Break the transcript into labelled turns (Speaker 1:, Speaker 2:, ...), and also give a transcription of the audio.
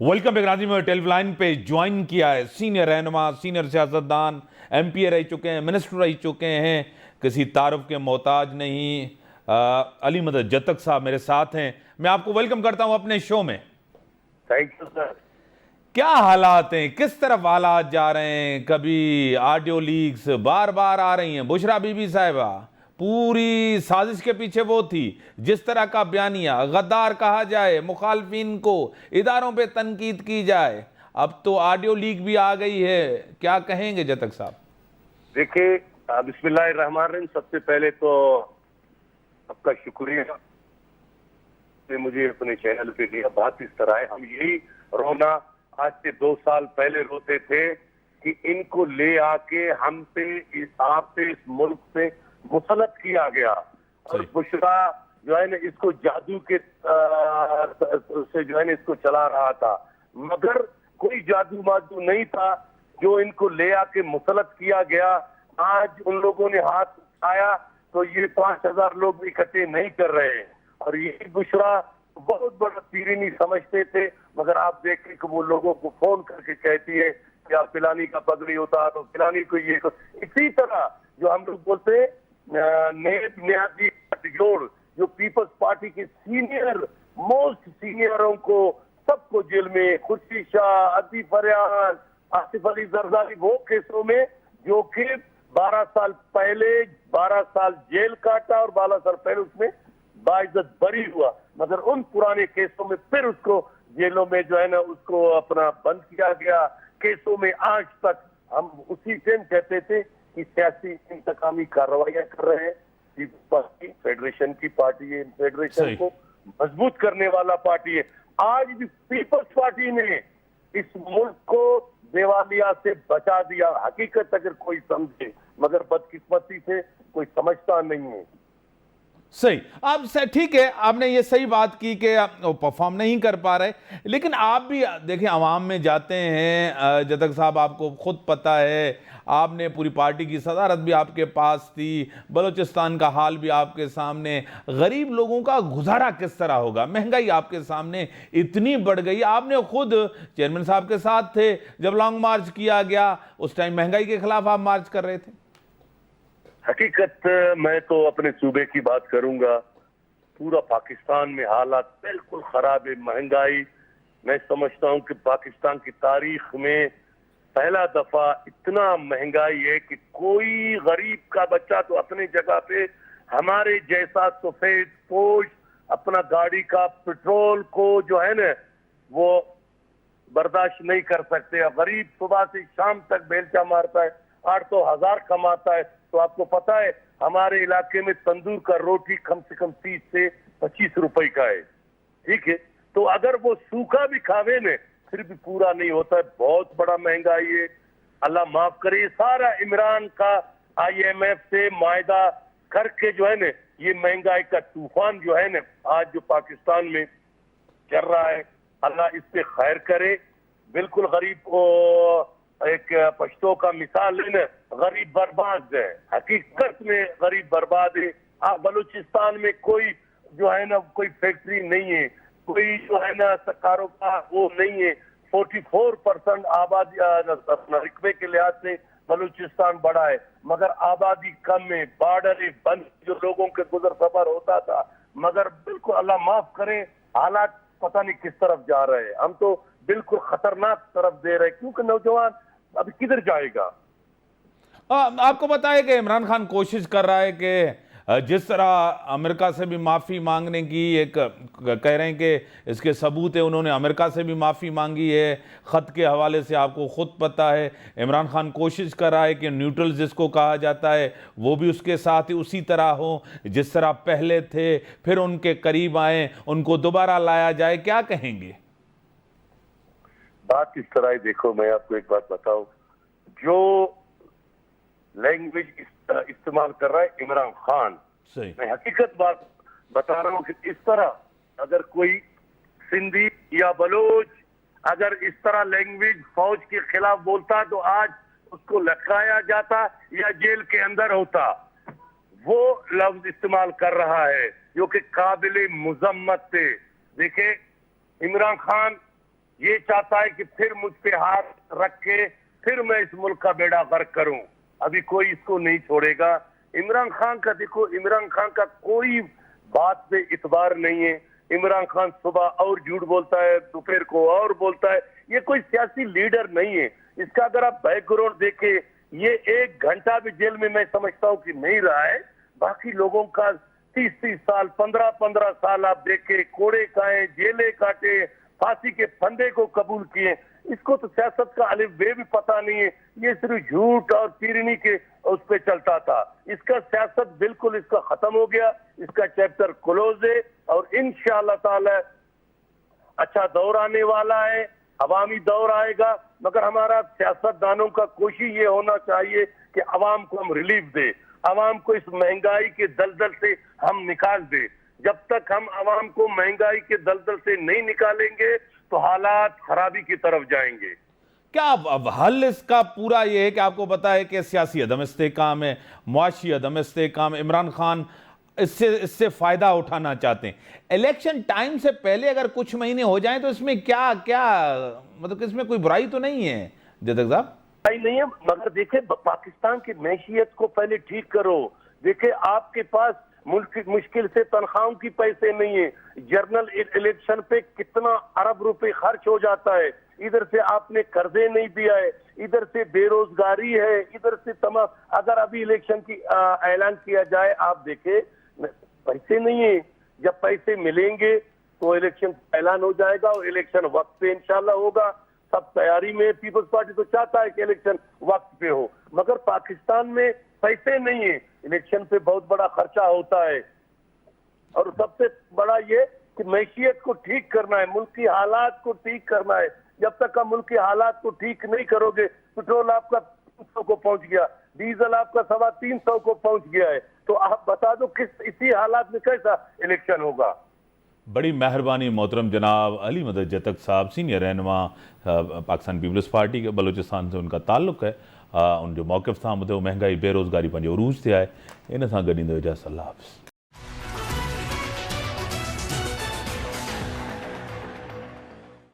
Speaker 1: Welcome back. राजी में telephone line पे ज्वाइन किया है सीनियर रहनुमा, सीनियर सियासतदान, एमपीए रह चुके हैं, मिनिस्टर रह चुके हैं, किसी तारुफ के मोहताज नहीं। अली मदद जतक साहब मेरे साथ हैं। मैं आपको वेलकम करता हूं अपने शो में।
Speaker 2: Thank you sir.
Speaker 1: क्या हालात हैं, किस तरफ हालात जा रहे हैं? कभी ऑडियो लीक्स बार बार आ रही हैं। बुशरा बीबी साहिबा पूरी साजिश के पीछे वो थी। जिस तरह का बयानिया गद्दार कहा जाए, मुखालफिन को इदारों पे तनकीद की जाए, अब तो ऑडियो लीक भी आ गई है। क्या कहेंगे जतक साहब?
Speaker 2: देखिए, बिस्मिल्लाहिर्रहमानिर्रहीम। सबसे पहले तो आपका शुक्रिया कि मुझे अपने चैनल पे लिया। बात इस तरह है, हम यही रोना आज से 2 साल पहले रोते थे कि इनको ले आके हम पे आप पे इस मुल्क पे मुसलत किया गया और बुशरा जो है ना इसको जादू के से जो है ना इसको चला रहा था, मगर कोई जादू मादू नहीं था जो इनको ले आके मुसलत किया गया। आज उन लोगों ने हाथ उठाया तो ये 5000 लोग इकट्ठे नहीं कर रहे हैं और यही बुशरा बहुत बड़ा तीरनी समझते थे। मगर आप देखें कि वो लोगों को फोन करके कहती है कि आप फिलानी का पगड़ी उतारो, फिलानी को ये इसी तरह जो हम लोग बोलते हैं नियाजी जोड़, जो पीपल्स पार्टी के सीनियर मोस्ट सीनियरों को सबको जेल में, खुर्शीद शाह, अतीफ फरियाद, आसिफ अली जरदारी, वो केसों में जो कि 12 साल पहले 12 साल जेल काटा और 12 साल पहले उसमें बाइज्जत बरी हुआ, मगर उन पुराने केसों में फिर उसको जेलों में जो है ना उसको अपना बंद किया गया। केसों में आज तक हम उसी टाइम कहते थे कि सियासी इंतकामी कार्रवाइयां कर रहे हैं। पीपल्स पार्टी फेडरेशन की पार्टी है, फेडरेशन को मजबूत करने वाला पार्टी है। आज भी पीपल्स पार्टी ने इस मुल्क को देवालिया से बचा दिया। हकीकत अगर कोई समझे, मगर बदकिस्मती से कोई समझता नहीं है।
Speaker 1: सही, आप ठीक है, आपने ये सही बात की कि परफॉर्म नहीं कर पा रहे, लेकिन आप भी देखिए अवाम में जाते हैं। जतक साहब, आपको खुद पता है, आपने पूरी पार्टी की सदारत भी आपके पास थी, बलूचिस्तान का हाल भी आपके सामने, गरीब लोगों का गुजारा किस तरह होगा, महंगाई आपके सामने इतनी बढ़ गई। आपने खुद चेयरमैन साहब के साथ थे जब लॉन्ग मार्च किया गया, उस टाइम महंगाई के खिलाफ आप मार्च कर रहे थे।
Speaker 2: हकीकत मैं तो अपने सूबे की बात करूंगा, पूरा पाकिस्तान में हालात बिल्कुल खराब है। महंगाई, मैं समझता हूं कि पाकिस्तान की तारीख में पहला दफा इतना महंगाई है कि कोई गरीब का बच्चा तो अपनी जगह पे हमारे जैसा सफेद पोश अपना गाड़ी का पेट्रोल को जो है ना वो बर्दाश्त नहीं कर सकते। गरीब सुबह से शाम तक बेलचा मारता है, 800,000 कमाता है। तो आपको पता है हमारे इलाके में तंदूर का रोटी कम से कम 30 से 25 रुपए का है, ठीक है। तो अगर वो सूखा भी खावे ने फिर भी पूरा नहीं होता है। बहुत बड़ा महंगाई है, अल्लाह माफ करे। सारा इमरान का IMF से मायदा करके जो है ना ये महंगाई का तूफान जो है ना आज जो पाकिस्तान में चल रहा है, अल्लाह इस पे खैर करे। बिल्कुल गरीब को एक पश्तो का मिसाल लेना, गरीब बर्बाद है, हकीकत में गरीब बर्बाद है। बलूचिस्तान में कोई जो है ना कोई फैक्ट्री नहीं है, कोई जो है ना कारोबार वो नहीं है। 44% आबादी रिकबे के लिहाज से बलूचिस्तान बड़ा है, मगर आबादी कम है। बॉर्डर बंद जो लोगों के गुजर सफर होता था, मगर बिल्कुल अल्लाह माफ करे हालात पता नहीं किस तरफ जा रहे हैं। हम तो बिल्कुल खतरनाक तरफ दे रहे हैं, क्योंकि नौजवान अभी किधर जाएगा।
Speaker 1: आपको पता है कि इमरान खान कोशिश कर रहा है कि जिस तरह अमेरिका से भी माफ़ी मांगने की एक कह रहे हैं कि इसके सबूत है, उन्होंने अमेरिका से भी माफ़ी मांगी है ख़त के हवाले से, आपको ख़ुद पता है। इमरान खान कोशिश कर रहा है कि न्यूट्रल जिसको कहा जाता है वो भी उसके साथ ही उसी तरह हो जिस तरह पहले थे, फिर उनके करीब आए, उनको दोबारा लाया जाए। क्या कहेंगे?
Speaker 2: बात इस तरह है, देखो मैं आपको एक बात बताऊं, जो लैंग्वेज इस्तेमाल कर रहा है इमरान खान, मैं हकीकत बात बता रहा हूं कि इस तरह अगर कोई सिंधी या बलोच अगर इस तरह लैंग्वेज फौज के खिलाफ बोलता तो आज उसको लटकाया जाता या जेल के अंदर होता। वो लफ्ज इस्तेमाल कर रहा है जो कि काबिल मुजम्मत थे। देखिए, इमरान खान ये चाहता है कि फिर मुझ पे हाथ रख के फिर मैं इस मुल्क का बेड़ा गर्क करूं। अभी कोई इसको नहीं छोड़ेगा। इमरान खान का देखो, इमरान खान का कोई बात पे इतबार नहीं है। इमरान खान सुबह और झूठ बोलता है, दोपहर को और बोलता है। ये कोई सियासी लीडर नहीं है। इसका अगर आप बैकग्राउंड देखे, ये 1 घंटा भी जेल में मैं समझता हूं कि नहीं रहा है। बाकी लोगों का 30-30 साल, 15-15 साल आप देखे, कोड़े खाए, जेलें काटे, फांसी के फंदे को कबूल किए। इसको तो सियासत का अलिफ बे भी पता नहीं है। ये सिर्फ झूठ और तिरनी के उस पे चलता था। इसका सियासत बिल्कुल इसका खत्म हो गया। इसका चैप्टर क्लोज है और इंशाअल्लाह ताला अच्छा दौर आने वाला है, अवामी दौर आएगा। मगर हमारा सियासतदानों का कोशिश ये होना चाहिए कि अवाम को हम रिलीफ दे, अवाम को इस महंगाई के दलदल से हम निकाल दे। जब तक हम अवाम को महंगाई के दलदल से नहीं निकालेंगे तो हालात खराबी की तरफ जाएंगे।
Speaker 1: क्या अब हल इसका पूरा ये है कि आपको पता है कि सियासी अदम इस्तेकाम है, मुआशी अदम इस्तेकाम, इमरान खान इससे फायदा उठाना चाहते हैं। इलेक्शन टाइम से पहले अगर कुछ महीने हो जाएं तो इसमें क्या क्या मतलब इसमें कोई बुराई तो नहीं है जदक साहब?
Speaker 2: नहीं है, मगर देखे पाकिस्तान की मैशियत को पहले ठीक करो। देखे आपके पास मुश्किल से तनख्वाहों की पैसे नहीं है। जर्नल इलेक्शन पे कितना अरब रुपए खर्च हो जाता है। इधर से आपने कर्जे नहीं दिया है, इधर से बेरोजगारी है, इधर से तमाम। अगर अभी इलेक्शन की ऐलान किया जाए, आप देखे पैसे नहीं है। जब पैसे मिलेंगे तो इलेक्शन ऐलान हो जाएगा और इलेक्शन वक्त पे इंशाल्लाह होगा। सब तैयारी में। पीपल्स पार्टी तो चाहता है कि इलेक्शन वक्त पे हो, मगर पाकिस्तान में पैसे नहीं है। इलेक्शन पे बहुत बड़ा खर्चा होता है। और सबसे बड़ा ये कि मैशियत को ठीक करना है, मुल्क की हालात को ठीक करना है। जब तक आप मुल्क की हालात को ठीक नहीं करोगे, पेट्रोल आपका 300 को पहुंच गया, डीजल आपका 350 को पहुंच गया है, तो आप बता दो किस इसी हालात में कैसा इलेक्शन होगा।
Speaker 1: बड़ी मेहरबानी मोहतरम जनाब अली मदद जतक साहब, सीनियर रहनुमा पाकिस्तान पीपल्स पार्टी के बलूचिस्तान से उनका ताल्लुक़ है। उन जो मौक़िफ़ था वो महंगाई बेरोज़गारी पंहिंजे उरूज ते आहे। इन सां गॾु ईंदो इजाज़त। अल्लाह हाफ़िज़।